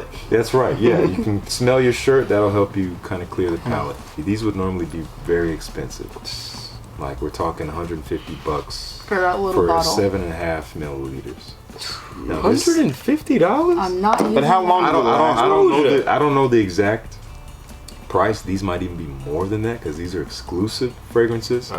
palate. That's right. Yeah, you can smell your shirt. That'll help you kind of clear the palate. These would normally be very expensive. Like we're talking $150 For that little for bottle. 7.5 milliliters. Now, $150? I'm not using But how long? I don't know the exact price. These might even be more than that because these are exclusive fragrances.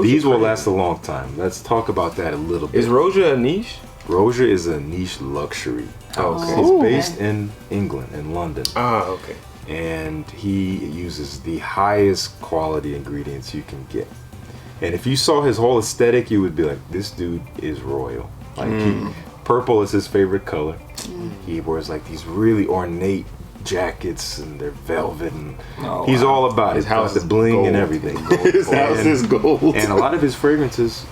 These will last a long time. Let's talk about that a little bit. Is Roja a niche? Roja is a niche luxury house. Okay. It's based in England, in London. Okay. And he uses the highest quality ingredients you can get. And if you saw his whole aesthetic, you would be like, this dude is royal. Like purple is his favorite color. He wears like these really ornate jackets and they're velvet and he's all about his house the is bling gold. and everything. His house is gold. And a lot of his fragrances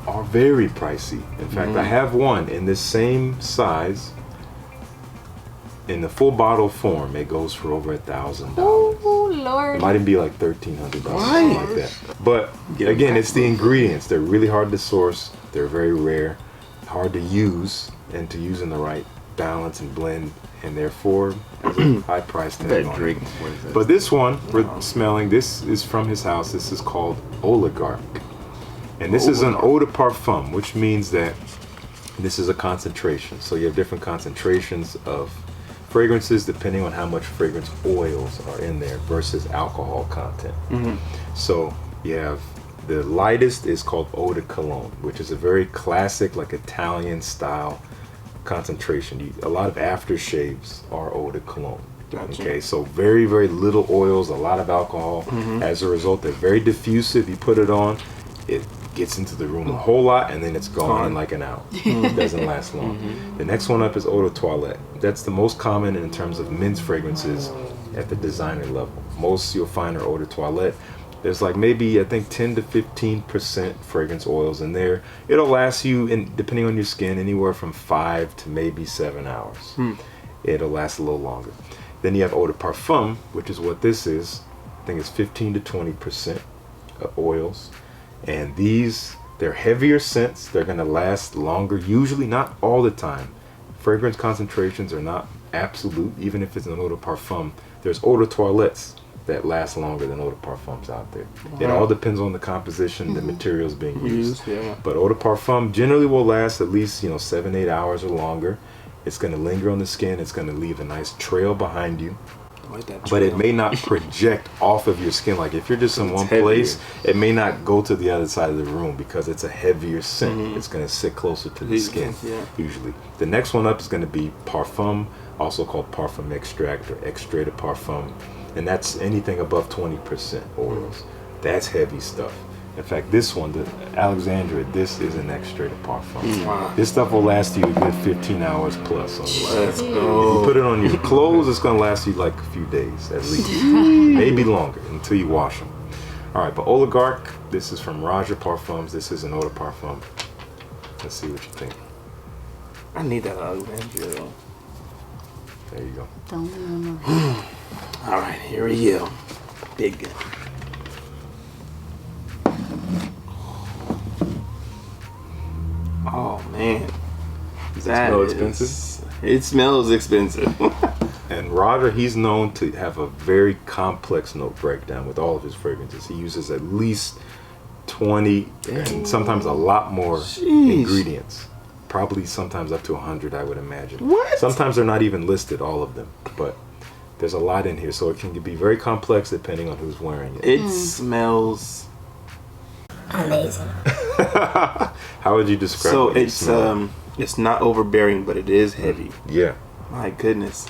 are very pricey. In fact, I have one in this same size. In the full bottle form, it goes for over $1,000. Oh Lord. It might even be like $1,300, something like that. But again, it's the ingredients. They're really hard to source. They're very rare, hard to use, and to use in the right balance and blend, and therefore has a high price tag on it. But this one we're smelling, this is from his house. This is called Oligarch, and this is an eau de parfum, which means that this is a concentration. So you have different concentrations of fragrances depending on how much fragrance oils are in there versus alcohol content. So you have the lightest is called eau de cologne, which is a very classic, like Italian style concentration. A lot of aftershaves are eau de cologne. Gotcha. Okay, so very, very little oils, a lot of alcohol. As a result, they're very diffusive. You put it on, it gets into the room a whole lot, and then it's gone in like an hour. It doesn't last long. The next one up is eau de toilette. That's the most common in terms of men's fragrances at the designer level. Most you'll find are eau de toilette. There's like maybe, I think, 10 to 15% fragrance oils in there. It'll last you, depending on your skin, anywhere from 5 to maybe 7 hours. It'll last a little longer. Then you have eau de parfum, which is what this is. I think it's 15 to 20% oils. And these, they're heavier scents. They're going to last longer, usually, not all the time. Fragrance concentrations are not absolute, even if it's an eau de parfum. There's eau de toilettes that last longer than eau de parfums out there. It all depends on the composition, the materials being used. But eau de parfum generally will last at least 7-8 hours or longer. It's going to linger on the skin. It's going to leave a nice trail behind you. But it may not project off of your skin. Like if you're just in one place, it may not go to the other side of the room because it's a heavier scent. It's going to sit closer to the skin, usually. The next one up is going to be parfum, also called parfum extract or extrait de parfum. And that's anything above 20% oils. That's heavy stuff. In fact, this one, the Alexandria, this is an extrait de parfum. This stuff will last you a good 15 hours plus. Let's go. If you put it on your clothes, it's going to last you like a few days at least. Maybe longer until you wash them. All right, but Oligarch, this is from Roger Parfums. This is an eau de parfum. Let's see what you think. I need that Alexandria though. There you go. Don't remember. All right, here we go. Big gun. Oh man, that smell is expensive? It smells expensive. And Roger, he's known to have a very complex note breakdown with all of his fragrances. He uses at least 20 and sometimes a lot more ingredients. Probably sometimes up to 100, I would imagine. What? Sometimes they're not even listed, all of them. But there's a lot in here, so it can be very complex depending on who's wearing it. It smells amazing. How would you describe so what it smells? it's not overbearing, but it is heavy. Yeah. My goodness.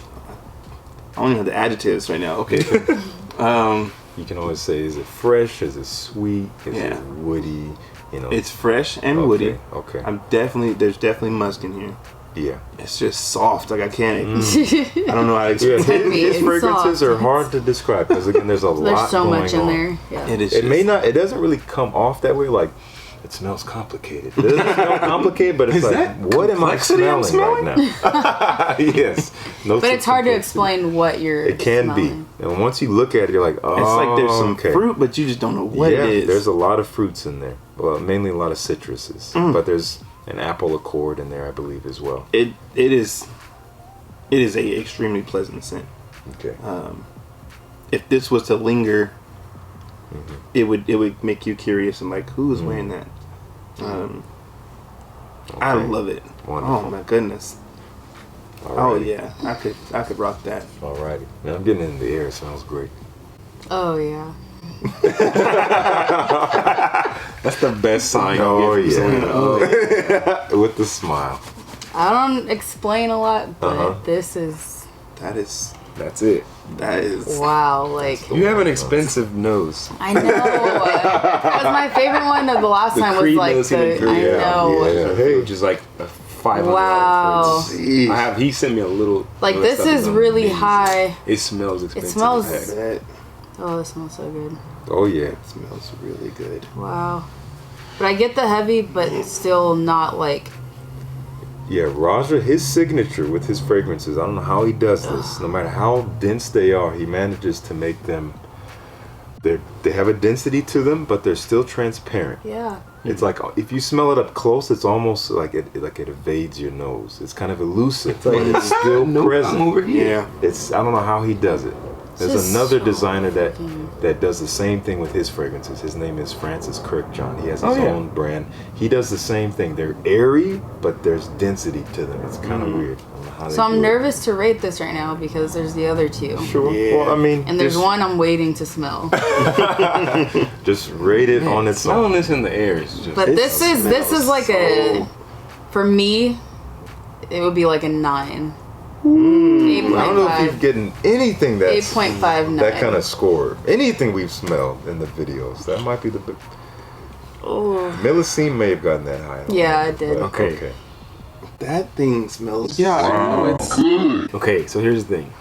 I don't even have the adjectives right now. Okay. You can always say, is it fresh? Is it sweet? Is it woody? It's fresh and woody. Okay. There's definitely musk in here. Yeah. It's just soft. Like I can't. I don't know how to explain. His fragrances are hard to describe because again, there's a lot. There's so going much in on. there. Yeah. It may not. It doesn't really come off that way. Like it smells complicated. It doesn't smell complicated, but it's like, what am I smelling right now? Yes. But it's hard to explain what you're. It can smelling. be, and once you look at it, you're like, oh, it's like there's some fruit, but you just don't know what it is. There's a lot of fruits in there. Well, mainly a lot of citruses, but there's an apple accord in there, I believe, as well. It is It is a extremely pleasant scent. Okay. If this was to linger, it would make you curious and like, who is wearing that? I love it. Wonderful. Oh my goodness. Alrighty. Oh yeah, I could rock that. Alrighty. Now I'm getting it in the air. It smells great. Oh yeah. That's the best sign. Oh you get from yeah. someone. With the smile. I don't explain a lot, but this is That's it. That is wow. Like You have an expensive nose. I know. Because my favorite one of the last time was Creed like Millicent the. and Creed. I know. Yeah. Hey. Which is like a $500. Wow. fridge. He sent me a little. Like little this stuff. is It's really amazing. high. It smells expensive. smells- as heck. that Oh, this smells so good. Oh yeah. smells really good. Wow. But I get the heavy, but still not like. Yeah, Raja, his signature with his fragrances, I don't know how he does this. No matter how dense they are, he manages to make them, they have a density to them, but they're still transparent. Yeah. It's like, if you smell it up close, it's almost like it evades your nose. It's kind of elusive, but it's still present. I'm over here. Yeah. I don't know how he does it. There's Just another so designer that does the same thing with his fragrances. His name is Francis Kirkjohn. He has his own brand. He does the same thing. They're airy, but there's density to them. It's kind of weird. I don't know how they So I'm do it. nervous to rate this right now because there's the other two. Sure. Yeah. Well, I mean, And there's just, one I'm waiting to smell. just rate it on its own. Smelling this in the air is just. But this is like so- for me, it would be like a 9. I don't know if 8.5. you've getting anything that's 8.59. that kind of score. Anything we've smelled in the videos. That might be the big. Oh. Millicene may have gotten that high. Yeah, I did. But, Okay. That thing smells. Yeah, I know it's. Okay, so here's the thing.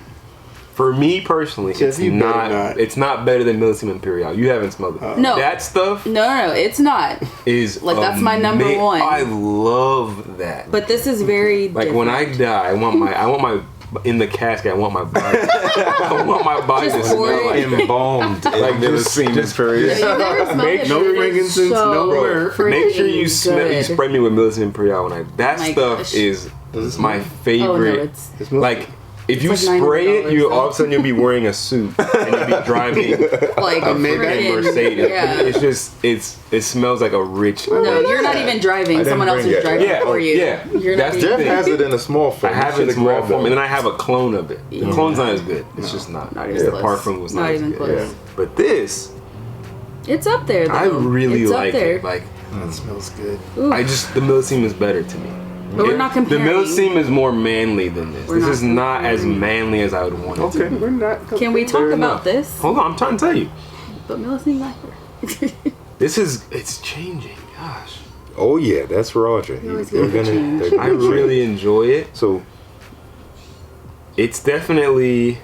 For me personally, Jeff, it's you better not, not. It's not better than Millicent Imperial. You haven't smelled it. No. That stuff No, it's not. is Like, that's my number one. I love that. But this is very Like when I die, I want my in the casket. I want my body. I want my body Just to smell pour it like Embalmed in Like, Millicene just- Imperial. You've never smelled Make it, no but it is frankincense, so nowhere. Make sure you freaking smell. You good. spray me with Millicent Imperial. When that my stuff gosh. is my favorite. Oh no, it's Like if you like spray it, $900 you though. all of a sudden you'll be wearing a suit and you'll be driving like a freaking- Mercedes. Yeah. It's just it smells like a rich. No, you're not even driving. didn't Someone else bring is it. driving Yeah, for you. yeah. You're That's not the even. Jeff thing. has it in a small I form. have it in small form, and then I have a clone of it. The Yeah. clone's not as good. It's just not. Not the even close. parfum was not, Not as even good. close. Yeah. But this, It's up there though. I really it's like up there. it. Like That smells good. Ooh. I just the Millseam is better to me. But we're not comparing. The Millseam is more manly than this. We're This not is not as comparing. manly as I would want it to be. we're not. Can we talk Fair about enough. this? Hold on, I'm trying to tell you. But Millicent like It's changing. Gosh. Oh yeah, that's Roger. always They're go for change. they're I gonna really enjoy it. So It's definitely.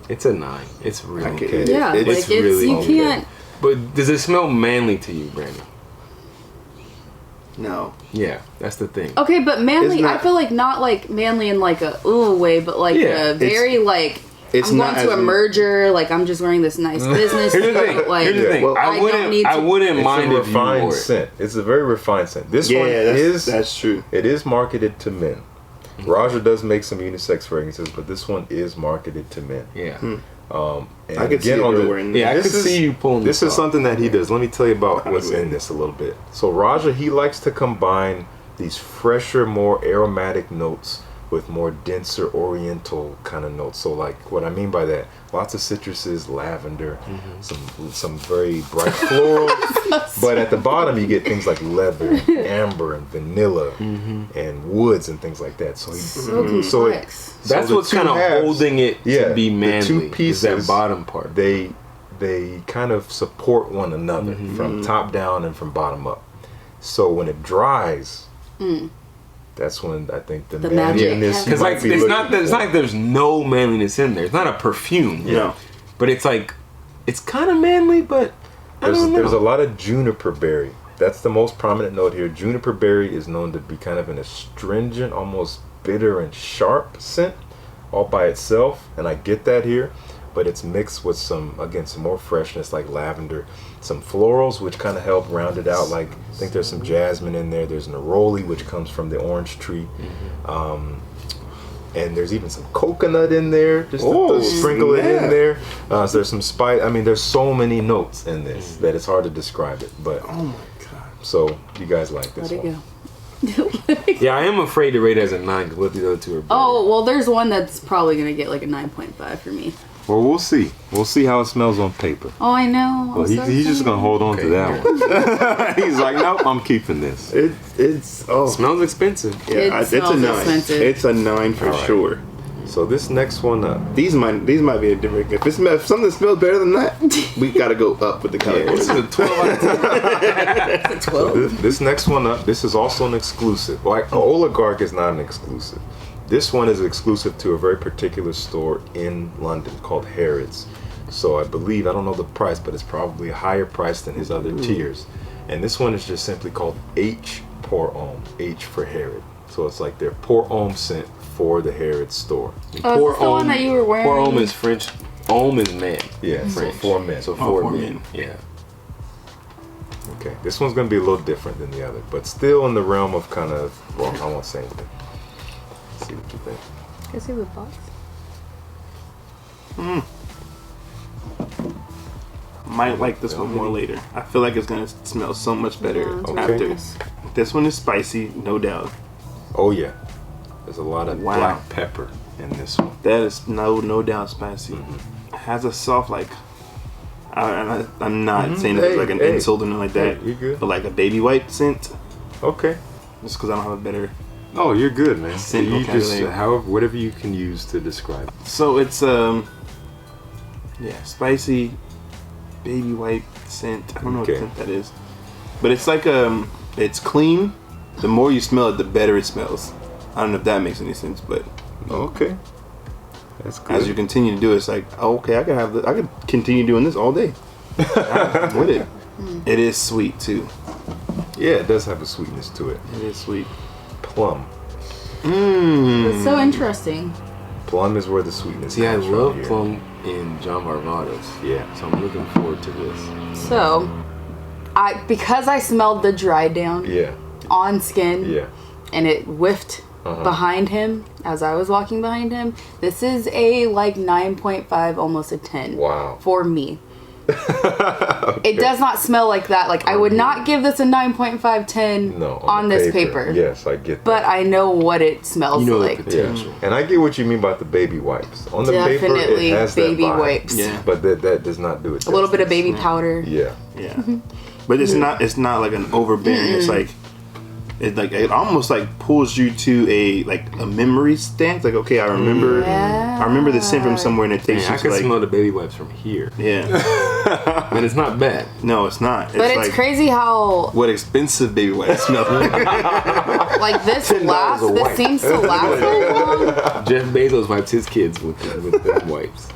It's a 9. It's really Okay. good. Yeah, It's like it's really you okay. can't. But does it smell manly to you, Brandon? No. Yeah, that's the thing. Okay, but manly. It's not- I feel like not like manly in like a ooh way, but like Yeah, a very like. it's I'm not going to a as- merger. Like I'm just wearing this nice business. Here's the thing. suit, Like, Here's the thing. well, I don't need I to- wouldn't it's mind a if you refined wore it. scent. It's a very refined scent. This Yeah, one that's true. it is marketed to men. Roger does make some unisex fragrances, but this one is marketed to men. Yeah. And I could see again, it on the- wearing Yeah, I This could is- see you pulling This is off. something that he does. Let me tell you about I what's would. in this a little bit. So Raja, he likes to combine these fresher, more aromatic notes with more denser oriental kind of notes. So like what I mean by that, lots of citruses, lavender, some very bright florals. But at the bottom you get things like leather, amber, and vanilla, and woods and things like that. So he, So so it- complex. That's the what's two kind of halves- holding it yeah, to be the manly. two is pieces, that bottom part. they kind of support one another from top down and from bottom up. So when it dries, that's when I think the magic manliness happens. you Because might like be it's looking not that it's for. not like there's no manliness in there. It's not a perfume. No. But it's like it's kind of manly, but I don't know. There's a lot of juniper berry. That's the most prominent note here. Juniper berry is known to be kind of an astringent, almost bitter and sharp scent all by itself, and I get that here, but it's mixed with some more freshness like lavender, some florals which kind of help round it out. Like I think there's some jasmine in there. There's neroli which comes from the orange tree. And there's even some coconut in there, just Oh, to sprinkle it snap. in there. So there's some spice. I mean, there's so many notes in this that it's hard to describe it. But Oh my god. so you guys like this Let it one? go. Yeah, I am afraid to rate it as a 9 because what the other two are better. Oh, well, there's one that's probably going to get like a 9.5 for me. Well, we'll see. We'll see how it smells on paper. Oh, I know. Well, he's just gonna hold on to Okay, that one. He's like, nope, I'm keeping this. It's It smells expensive. yeah, it's a smells 9. expensive. It's a 9 for Alright. sure. So this next one up. These might be a different. If something smells better than that, we gotta go up with the color. This is a 12 out of 10. 12. This next one up, this is also an exclusive. Like Oligarch is not an exclusive. This one is exclusive to a very particular store in London called Harrods. So I believe, I don't know the price, but it's probably a higher price than his other tiers. And this one is just simply called H Pour Homme. H for Harrod. So it's like their Pour Homme scent for the Harrods store. Oh, is this the one that you were wearing? Pour homme is French. Homme is man. Yeah, so French. for men. So Oh, for for men. men. Yeah. Okay, this one's gonna be a little different than the other, but still in the realm of kind of, well, I won't say anything. Let's see what you think. Can I see the box? Might like this one more later. I feel like it's gonna smell so much better Yeah, after. okay. This one is spicy, no doubt. Oh yeah, there's a lot of Wow. black pepper in this one. That is no doubt spicy. It has a soft like. I'm not saying that it's like an Hey, insult or nothing like that, hey, you good. but like a baby wipe scent. Okay. Just because I don't have a better. Oh, you're good, man. Scent You just vocabulary. however whatever you can use to describe it. So it's yeah, spicy baby wipe scent. I don't know Okay. what scent that is, but it's like it's clean. The more you smell it, the better it smells. I don't know if that makes any sense, but Okay. That's good. as you continue to do it, it's like, oh, okay, I could continue doing this all day. I'm with it. It is sweet too. Yeah, it does have a sweetness to it. It is sweet. Plum. It's so interesting. Plum is where the sweetness See, I comes from love here. plum in John Varvatos. Yeah. So I'm looking forward to this. So, because I smelled the dry down Yeah. on skin Yeah. and it whiffed behind him as I was walking behind him, this is a like 9.5, almost a 10 Wow. for me. It does not smell like that. Like, I would not give this a 9.5, 10 No. on the this paper. Yes, I get that. But I know what it smells You know the like. potential. Yeah. And I get what you mean about the baby wipes. On the paper, Definitely it has baby that vibe. wipes. Yeah. But that does not do it. A little bit of justice. baby powder. Yeah. Yeah, but it's not like an overbearing. It's like it almost like pulls you to a memory stance. Like, okay, I remember the scent from somewhere, and it takes Man, I you can to smell the baby wipes from here. yeah. And it's not bad. No, it's not. But it's like crazy how what expensive baby wipes smell like. like this lasts. a This wipe. seems to last so long. Jeff Bezos wipes his kids with the wipes.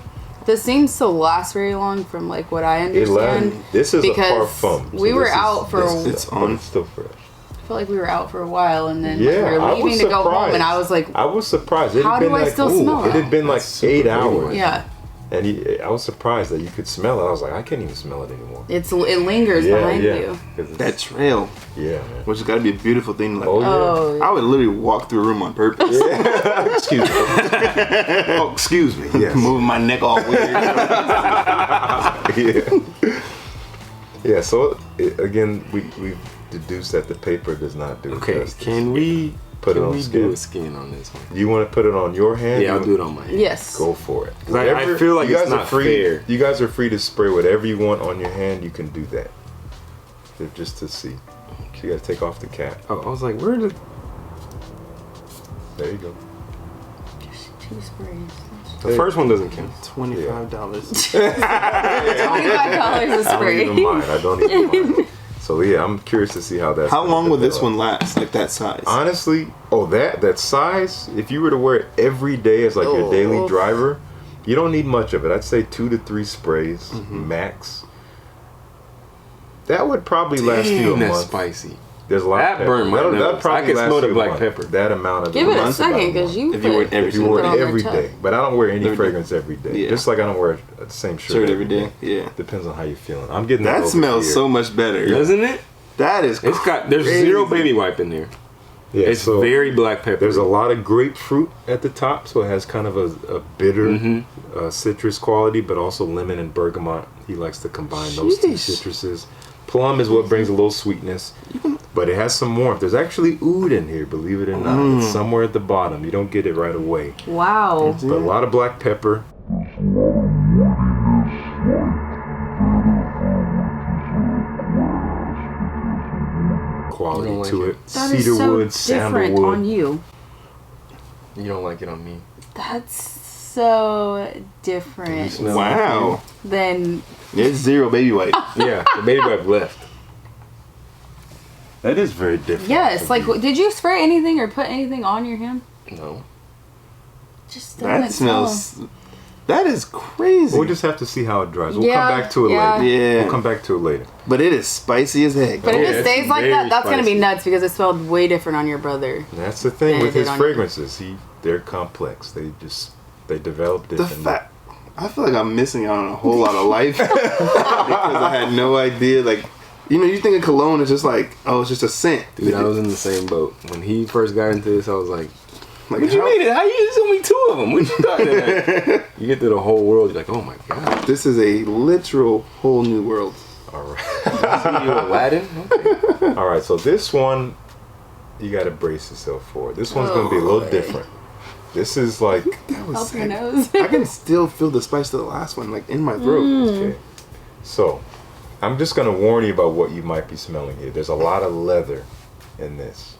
This seems to last very long from like what I understand. This is because a parfum. so we were this is- out for this a- is- It's but on. It's still fresh. I felt like we were out for a while, and then Yeah, we were I leaving was to go home, surprised. and I was like, I was surprised. It How had been do I like, still smell It it? had been like That's 8 super hours. baby yeah, And I was surprised that you could smell it. I was like, I can't even smell it anymore. it lingers behind you. 'Cause it's- That trail, yeah, man. which has got to be a beautiful thing. Like, Oh, yeah. Oh, I would literally walk through a room on purpose, Excuse me. Oh, excuse me. Yes. moving my neck all weird. Yeah. Yeah. So again, we've deduced that the paper does not do it Okay, justice. can we Put it can on we skin? do a skin on this one? You want to put it on your hand? Yeah, I'll do it on my hand. yes. Go for it. 'Cause I feel like you it's guys are not free. fair. You guys are free to spray whatever you want on your hand. You can do that. Just to see. So you got to take off the cap. Oh, I was like, where did? There you go. Two sprays. The first one doesn't count. $25. $25 a I don't spray. even mind. I don't even mind. So yeah, I'm curious to see how that's. How gonna long will this develop. one last? Like that size? Honestly, that size, if you were to wear it every day as like your daily Oh. driver, you don't need much of it. I'd say 2 to 3 sprays max. That would probably last you a That's month. spicy. There's a lot That of pepper. burned my That'll nose. probably I can last smell the you a black month. pepper. That amount of Give it a month's about second, month. because you If you wore it put- every If you wore put it on the every tub. day, but I don't wear any Every day. fragrance every day. Yeah. Just like I don't wear the same shirt, Every day. Yeah. Depends on how you're feeling. I'm getting That over smells here. so much better. Doesn't it? That is. There's crazy. zero baby wipe in there. Yeah, It's so very black pepper. there's a lot of grapefruit at the top, so it has kind of a bitter citrus quality, but also lemon and bergamot. He likes to combine those two Sheesh. citruses. Plum is what brings a little sweetness, but it has some warmth. There's actually oud in here, believe it or not. It's somewhere at the bottom. You don't get it right away. Wow. But a lot of black pepper. Quality You don't to like it. That is Cedar so wood, different sandalwood. on you. You don't like it on me. That's so different smell Wow. than It's zero baby white. Yeah, the baby wipe left. That is very different. yes. from Like, you. did you spray anything or put anything on your hand? No. Just doesn't That smells. That is crazy. We'll just have to see how it dries. We'll Yeah, come back to it yeah. later. Yeah. We'll come back to it later. But it is spicy as heck. But if Yeah, it it's stays like very that, that's gonna be spicy. nuts because it smelled way different on your brother. And that's the thing And with it his on- fragrances. They're complex. They develop The different. fact, I feel like I'm missing out on a whole lot of life because I had no idea. Like, you think of cologne is just like, oh, it's just a scent. Dude, I was in the same boat. When he first got into this, I was like, Like, what you how- mean it? How you just told me 2 of them? What you thought of that? You get through the whole world, you're like, oh my god. This is a literal whole new world. All right. You Aladdin? Okay. All right. So this one, you got to brace yourself for. This one's going to be a little boy. different. This is like That was Up your sick. nose. I can still feel the spice of the last one, like in my throat. okay. So I'm just going to warn you about what you might be smelling here. There's a lot of leather in this.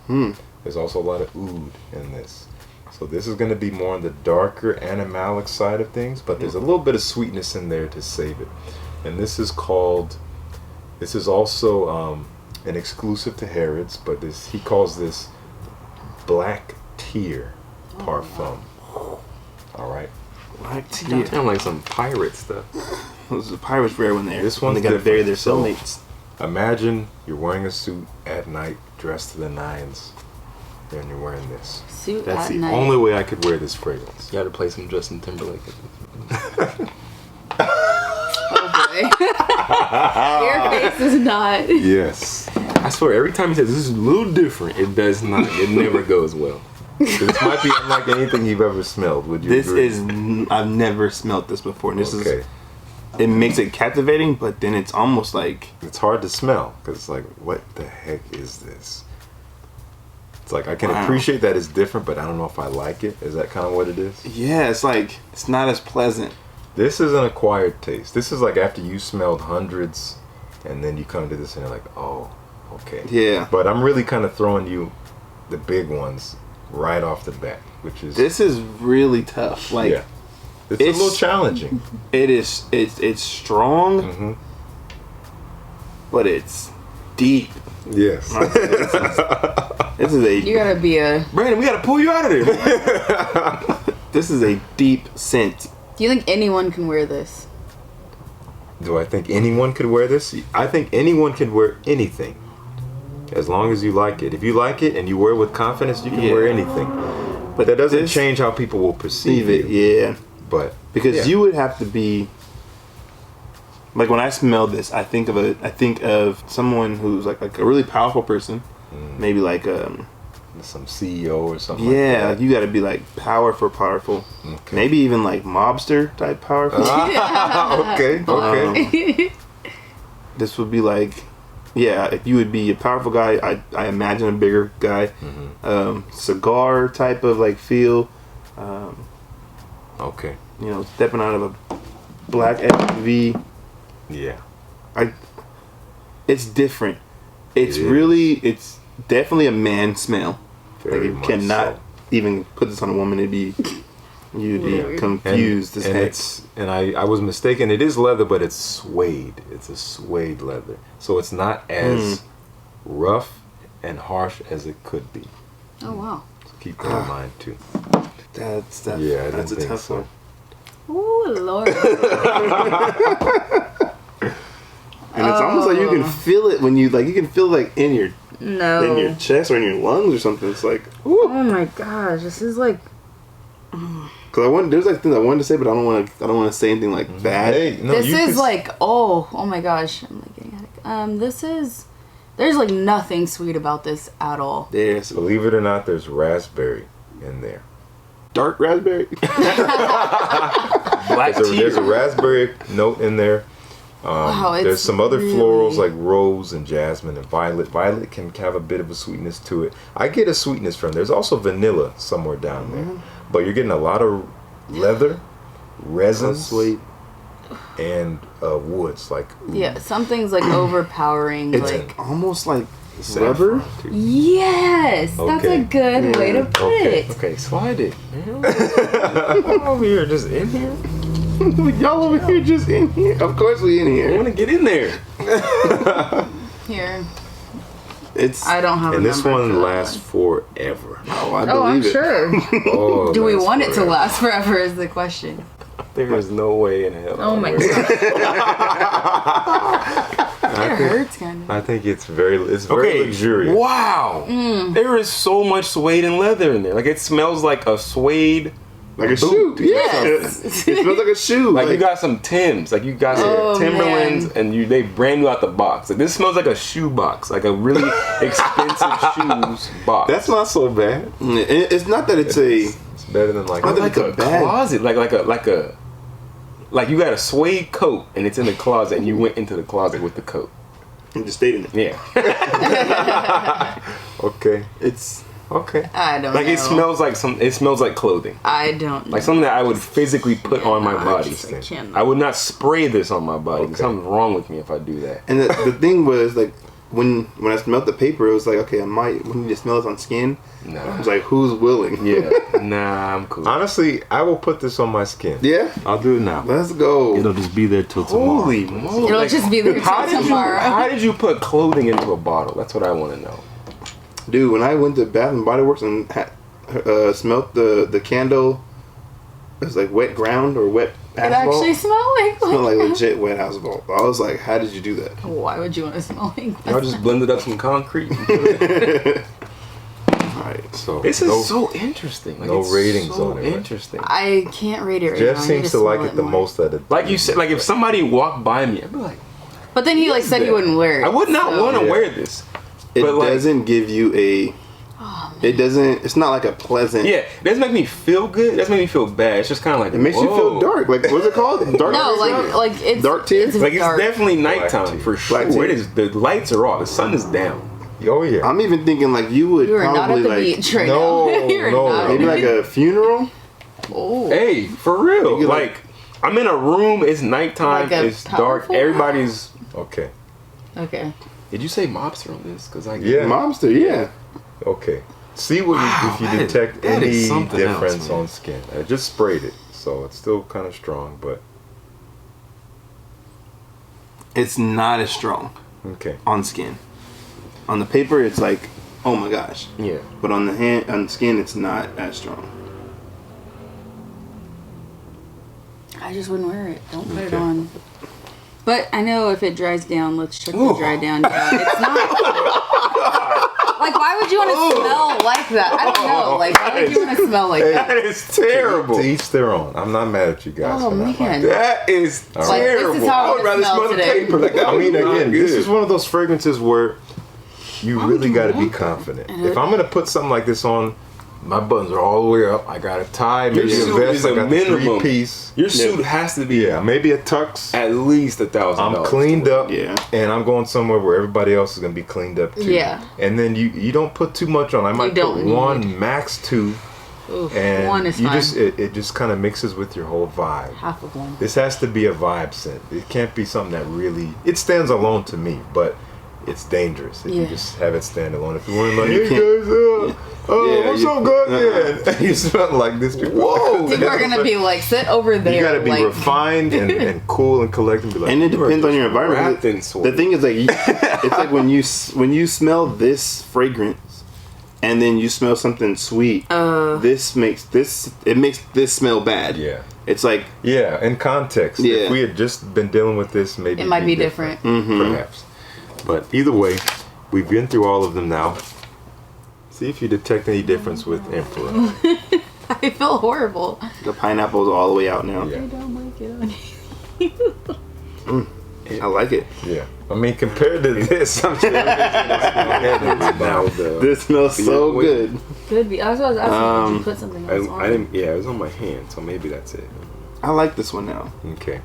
There's also a lot of oud in this. So this is going to be more on the darker animalic side of things, but there's a little bit of sweetness in there to save it. And this is also an exclusive to Harrods, but he calls this Black Tear Parfum. All right. Like, You yeah. sound like some pirate stuff. Those are pirates rare when This when they one's gotta bury different. their So- cellmates. Imagine you're wearing a suit at night, dressed to the nines, and you're wearing this. Suit That's at the night. only way I could wear this fragrance. You gotta play some Justin Timberlake. Oh boy. Your face is not. Yes. I swear, every time he says this is a little different, it does not. It never goes well. This might be unlike anything you've ever smelled. Would you This agree? is I've never smelt this before. And this okay. is it makes it captivating, but then it's almost like It's hard to smell because it's like, what the heck is this? It's like I can Wow. appreciate that it's different, but I don't know if I like it. Is that kind of what it is? yeah, it's like it's not as pleasant. This is an acquired taste. This is like after you smelled hundreds, and then you come to this and you're like, oh, okay. Yeah. But I'm really kind of throwing you the big ones right off the bat, which is This is really tough. Like yeah. It's a little challenging. it's strong, Hmm. but it's deep. Yes. This is a You gotta be a. Brandon, we gotta pull you out of there. this is a deep scent. Do you think anyone can wear this? Do I think anyone could wear this? I think anyone can wear anything. As long as you like it. If you like it and you wear it with confidence, you can wear anything. But that doesn't this- change how people will perceive Leave it, you. yeah. But Because yeah. you would have to be like when I smell this, I think of someone who's like a really powerful person, maybe like some CEO or something yeah, like that. you got to be like powerful, Okay. maybe even like mobster type powerful. Okay. This would be like, yeah, if you would be a powerful guy, I imagine a bigger guy, cigar type of like feel, Okay. stepping out of a black SUV. Yeah. It's different. It's It is. really, it's definitely a man smell. Very Like you much cannot so. even put this on a woman. You'd be Weird. confused as and heck. and I was mistaken. It is leather, but it's suede. It's a suede leather, so it's not as rough and harsh as it could be. Oh wow. So keep that in mind too. That's Yeah, I that's a didn't think tough so. one. Ooh Lord. And it's almost like you can feel it when you can feel like in your No. chest or in your lungs or something. It's like, Oh my gosh, this is like. because there's like things I wanted to say, but I don't want to say anything like bad. Hey, no, This you is could- like oh my gosh, I'm like getting addict. This is There's like nothing sweet about this at all. There's Believe it or not, there's raspberry in there. dark raspberry. Black tea. There's a raspberry note in there. Wow, it's There's some other really- florals like rose and jasmine and violet. Violet can have a bit of a sweetness to it. I get a sweetness from there's also vanilla somewhere down there, but you're getting a lot of leather, resins, Sweet. and woods. Like Yeah, something's like overpowering. It's like almost like rubber. yes, that's Okay. a good way to put Okay. it. Okay, slide it, man. I'm over here, just in here. Y'all over here just in here. Of course we in I here. want to get in there. Here, It's. I don't have. and a this number one for that lasts forever. Oh, I Oh, I'm believe it. sure. Oh, Do we lasts want it to forever. last forever? Is the question. There is no way in hell. Oh my I'm god, wearing it hurts kind of. I think it's very Okay, luxurious. wow. There is so much suede and leather in there. Like, it smells like a suede. Like a shoe. Yeah. Yes. It smells like a shoe. Like, you got some Timbs. Like, you got some Oh, Timberlands, man. and they brand new out the box. Like, this smells like a shoe box. Like a really expensive shoes box. That's not so bad. It's not that it's a. It's better than like. I think like it's a a bag. closet. Like you got a suede coat, and it's in the closet, and you went into the closet with the coat. And just stayed in it. Yeah. Okay. It's. Okay. I don't Like, know. it smells like it smells like clothing. I don't know. Like something that I would physically put on my body. I can't. I would not spray this on my body. Okay. Something's wrong with me if I do that. And the thing was like when I smelled the paper, it was like okay, we need to smell this on skin. I Nah. was like, who's willing? Yeah. Nah, I'm cool. Honestly, I will put this on my skin. Yeah. I'll do it now. Let's go. It'll just be there till tomorrow. Holy moly. It'll just be there how till did tomorrow. How did you put clothing into a bottle? That's what I want to know. Dude, when I went to Bath and Body Works and smelled the candle, it was like wet ground or wet It asphalt. actually smelled like. It smelled like legit wet asphalt. I was like, how did you do that? Why would you want to smell like Y'all that? just blended up some concrete. Alright. So This is no- so interesting. Like, no it's ratings so on it, right? interesting. I can't rate it right Jeff now. I seems need to like smell it the more. most out of. Like you said, like if somebody walked by me, I'd be like, But then he like said he wouldn't wear it. I would not so- want to Yeah. wear this. It But, like- doesn't give you a. It doesn't. It's not like a pleasant. Yeah, it doesn't make me feel good. It doesn't make me feel bad. It's just kind of like It makes you feel dark. Like what's it called? Dark. No, tears? like it's Dark tears? It's Like, it's dark. definitely Black nighttime tea. for Black sure. tea. It is. The lights are off. The sun is down. Oh yeah. I'm even thinking like you would You are not probably at the like beach right No, now. You're no. not. maybe like a funeral. Oh. Hey, for real. You could, Like, I'm in a room. It's nighttime. Like a It's dark. powerful- Everybody's. Okay. Okay. Did you say mobster on this? Because I Yeah. Mobster, yeah. Okay. See what Wow, if you that is- detect that is any something else, difference man. on skin. I just sprayed it, so it's still kind of strong, but It's not as strong okay. on skin. On the paper, it's like, oh my gosh. Yeah. But on the skin, it's not as strong. I just wouldn't wear it. Don't put it Okay. on. But I know if it dries down, let's check Ooh. the dry down. Yeah, it's not. Like, why would you want to smell like that? I don't know. Like, why would you want to smell like that? That is terrible. To each their own. I'm not mad at you guys. Oh for not man. That is All right. Like, terrible. this is how I would rather smell smell the today. paper. Like, that I mean, was not again, good. this is one of those fragrances where you Why really would you got to be want that? confident. If I'm gonna put something like this on, my buttons are all the way up. I got a tie, Your maybe a suit vest. is I a got the minimum. 3-piece. Your suit has to be Yeah, maybe a tux. at least $1,000. I'm cleaned up, Yeah. and I'm going somewhere where everybody else is gonna be cleaned up too. Yeah. And then you don't put too much on. I might don't put need. one, max 2, Oof, and one is you fine. just it just kind of mixes with your whole vibe. Half of one. This has to be a vibe scent. It can't be something that really. It stands alone to me, but it's dangerous if you Yeah. just have it stand alone. If you weren't like, You hey can't- guys, Yeah, what's you- up, good? Yeah, you smell like this. Whoa! People are gonna be like, sit over there. You gotta be like, refined and cool and collected. And be like, And it you are depends on just your environment. wrapped in soil. The thing is, like, it's like when you smell this fragrance, and then you smell something sweet. This makes this smell bad. Yeah. It's like Yeah, in context. Yeah. If we had just been dealing with this, maybe It might be different. perhaps. But either way, we've been through all of them now. See if you detect any difference with Emperor. I feel horrible. the pineapple's all the way out now. Yeah. I don't like it on you. I like it. Yeah. I mean, compared to this, I'm sure now. This smells so good. Could be. I was asking, did you put something else on? I didn't. Yeah, it was on my hand, so maybe that's it. I like this one now. Okay.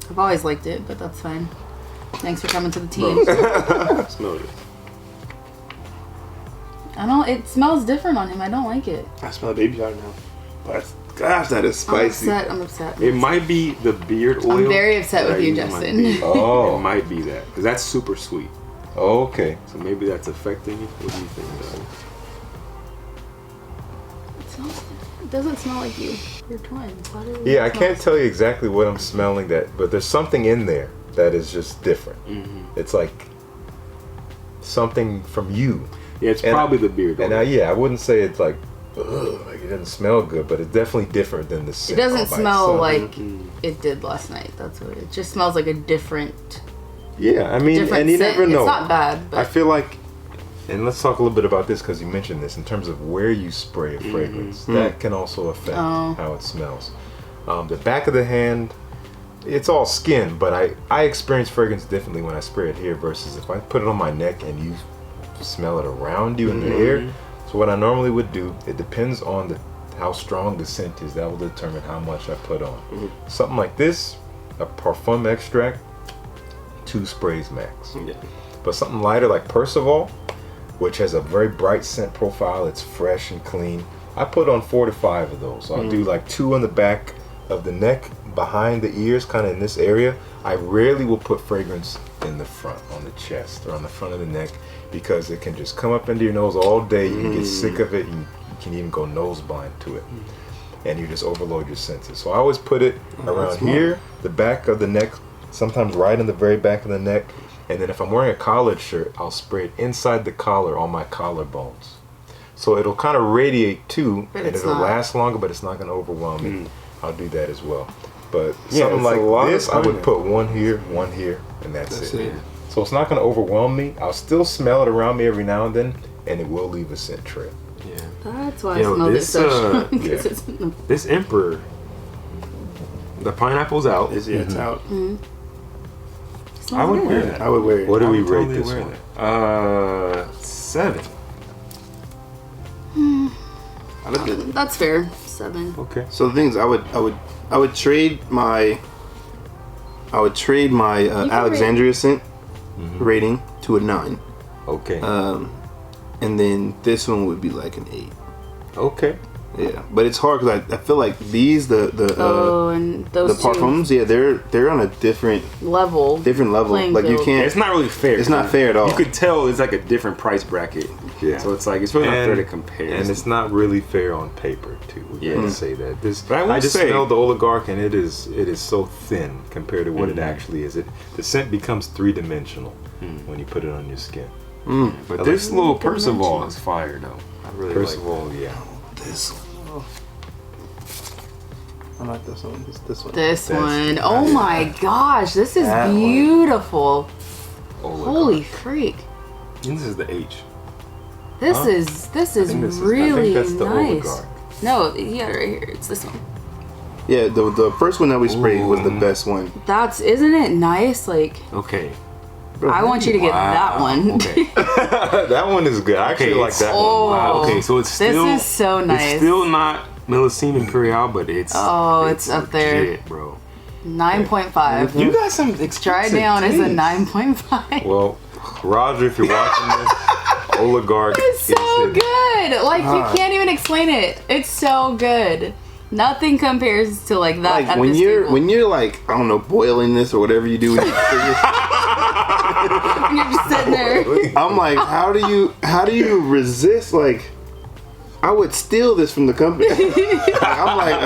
I've always liked it, but that's fine. Thanks for coming to the team. Smell it. It smells different on him. I don't like it. I smell baby powder now. But gosh, that is spicy. I'm upset. It might be the beard oil. I'm very upset that with I you, use on my Justin. beard. Oh. It might be that. Because that's super sweet. Okay. So maybe that's affecting you. What do you think, Doug? It doesn't smell like you. You're twins. Why do Yeah, I can't tell you exactly what I'm smelling but there's something in there that is just different. It's like something from you. Yeah, it's probably the beard oil. And I wouldn't say it's like, ugh, like it doesn't smell good, but it's definitely different than the scent. It doesn't all by smell itself. like it did last night. That's what it just smells like a different. Yeah, I mean, Different and you scent. never know. It's not bad, but I feel like, and let's talk a little bit about this because you mentioned this in terms of where you spray a fragrance. That can also affect how it smells. The back of the hand, it's all skin, but I experience fragrance differently when I spray it here versus if I put it on my neck and you smell it around you in the air. So what I normally would do, it depends on how strong the scent is. That will determine how much I put on. Something like this, a parfum extract, 2 sprays max. Yeah. But something lighter like Percival, which has a very bright scent profile, it's fresh and clean, I put on 4 to 5 of those. So I'll do like 2 on the back of the neck, behind the ears, kind of in this area. I rarely will put fragrance in the front, on the chest or on the front of the neck, because it can just come up into your nose all day. You can get sick of it. You can even go nose blind to it, and you just overload your senses. So I always put it around here, the back of the neck, sometimes right in the very back of the neck, and then if I'm wearing a collared shirt, I'll spray it inside the collar on my collarbones. So it'll kind of radiate too, But and it's it'll not. last longer, but it's not going to overwhelm me. I'll do that as well. But Yeah, something it's a lot like of this, I would timing. put one here, and that's it. it. So it's not going to overwhelm me. I'll still smell it around me every now and then, and it will leave a scent trail. Yeah. that's why Yo, I smelled this, it so strong. 'Cause yeah. it's in the- This Emperor, the pineapple's out. It's out. I would wear that. I would wear it. What do I we would rate totally this wear one? that. 7. I looked at it. That's fair. 7. Okay. So the things I would trade my Alexandria scent rating to a 9, Okay. and then this one would be like an 8. Okay. Yeah, but it's hard because I feel like these the and those the parfums, yeah, they're on a different level. Playing Like you field. can't. It's not really fair. It's not fair at all. You could tell it's like a different price bracket. Yeah. So it's like, it's really not fair to compare. And it's not really fair on paper too. We Yeah. gotta say that. But I will just say- smelled the Oligarch, and it is so thin compared to what it actually is. The scent becomes 3-dimensional when you put it on your skin. But this little Percival is fire though. I really First like of all, yeah. This one. I like this one. This one. This That's- one. Oh my gosh, this is That one. beautiful. Oligarch. Holy freak. And this is the H. This Huh? is think really that's the nice. Oligarch. No, yeah, right here. It's this one. Yeah, the first one that we sprayed was the best one. Isn't it nice? Like, Okay. I want you to get that one. Okay. That one is good. I actually Okay, like that Oh. one. Wow. Okay, so it's This still is so nice. It's still not Millesime Imperial, but it's It's up there. legit, bro. 9.5. You got some Dry expensive down is a taste. 9.5. Well, Roger, if you're watching this, Oligarch It's so is it. good. Like, you can't even explain it. It's so good. Nothing compares to like that. Like at when this you're table. when you're like, I don't know, boiling this or whatever you do. When you You're just sitting there. I'm like, how do you resist? Like, I would steal this from the company. Like, I'm like,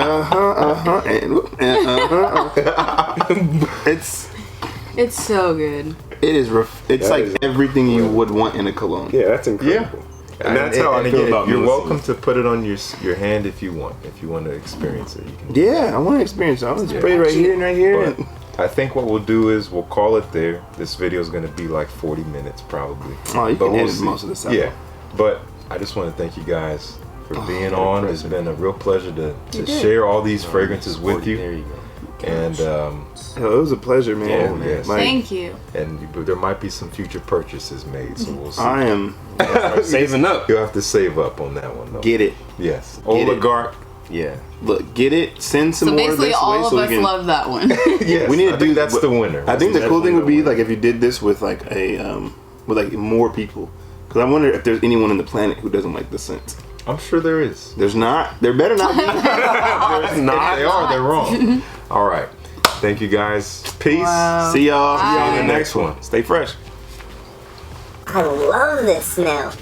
It's so good. it's like everything you would want in a cologne. Yeah, that's incredible. And that's And how I again, feel about You're Millesime. welcome to put it on your hand if you want. If you want to experience it, you can. Yeah, I want to experience it. I'm gonna spray right here and right here. But I think what we'll do is we'll call it there. This video is going to be like 40 minutes probably. Oh, you But can edit see. most of this out. Yeah, but I just want to thank you guys for being on. It's been a real pleasure to share all these fragrances with There you. you go. And it was a pleasure, man. Oh, yes. Like, Thank you. and there might be some future purchases made, so we'll see. I am Saving up. You'll have to save up on that one though. get it. Yes. Get it. Oligarch. Yeah. Look, get it. Send some So more basically, this all way of so we us can. love that one. Yes, We need to I do think that, that's but the winner. I think the cool thing would be Definitely like if you did this with like a with like more people. Because I wonder if there's anyone on the planet who doesn't like the scent. the winner. I'm sure there is. There's not. There better not be. If they are, they're wrong. All right. Thank you guys. Peace. Wow. See y'all. Bye. See y'all in See the you next one. Stay fresh. I love this smell.